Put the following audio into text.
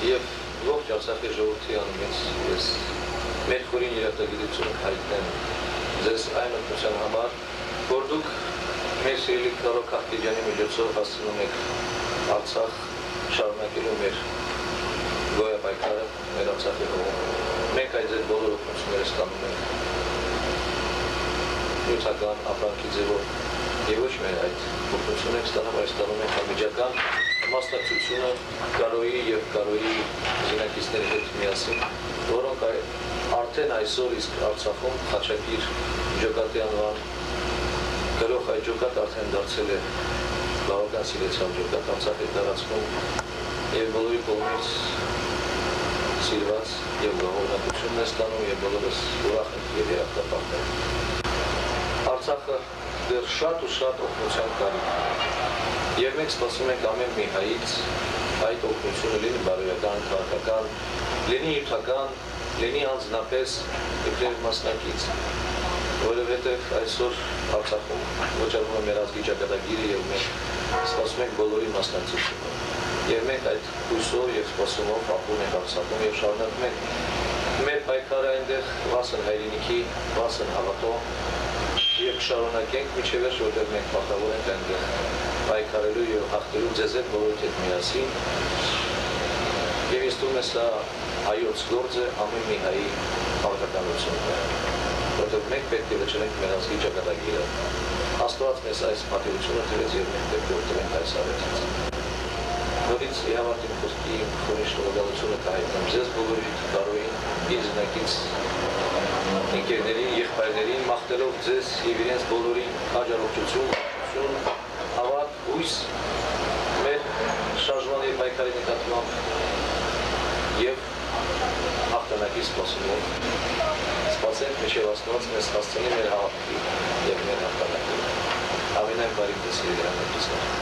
եւ ողջ Արցախի ժողովրդի անունից ես մեր խորին երախտագիտությունը հայտնեմ ձեզ այն օգնության համար, որ դուք մեր սիրելի Կարո Քահքեջյանի միջոցով հասցնում եք Արցախ շարունակելու մեր գոյապայքարը մեր Արցախի հողում։ Մենք այդ ձեր բոլոր օգնությունները ստանում ենք նյութական ապրանքի ձևով եւ ոչ միայն այդ օգնությունները ստանում, այլ ստանում ենք անմիջական մասնակցությունը Կարոյի եւ Կարոյի զինակիցների հետ միասին, որոնք արդեն այսօր իսկ Արցախում Խաչակիր ջոկատի անվան գրող այդ ջոկատ արդեն դարձել է բավական սիրեցյալ ջոկատ Արցախի տարածքում եւ բոլորի կողմից սիրված եւ գոհունակությունն է ստանում եւ բոլորս ուրախ ենք եւ երախտապարտ ենք։ Արցախը դեռ շատ ու շատ օգնության կարիք ունի եւ մենք սպասում ենք ամեն մի հայից այդ օգնությունը լինի բարոյական, քաղաքական, լինի նյութական, լինի անձնապես իբրև մասնակից, որովհետեւ այսօր Արցախում ոչարվում է մեր ազգի ճակատագիրը եւ մենք սպասում ենք բոլորի մասնակցությունը։ Եվ մենք այդ հույսով եւ սպասումով ապրում ենք Արցախում եւ շարունակում ենք մեր պայքարը այնտեղ վասն հայրենիքի, վասն հավատո եւ շարունակենք մինչեւ վերջ, որտեղ մենք պարտավոր ենք այնտեղ պայքարելու եւ հաղթելու ձեզ հետ բոլորիդ հետ միասին։ Եվ ինձ թվում է սա հայոց գործ է, ամեն մի հայի պարտականությունն է, որտեղ մենք պետք է վճռենք մեր ազգի ճակատագիրը։ Աստված մեզ այս պատիվությունը տվեց եւ մենք պետք է օգտվենք այս առիթից։ Նորից իհավատ իմ խոսքի խորին շնորհակալությունը կհայտնեմ ձեզ բոլորիդ, Կարոյին, իր զինակից ընկերներին, եղբայրներին, մաղթելով ձեզ եւ իրենց բոլորին հաջողություն, հավատ, հույս մեր շարժման եւ պայքարի նկատմամբ եւ հաղթանակի սպասումով սպասենք մինչեւ Աստված մեզ հասցնի մեր հավատքի եւ մեր հաղթանակի։ Ամենայն բարի դեսի դրանից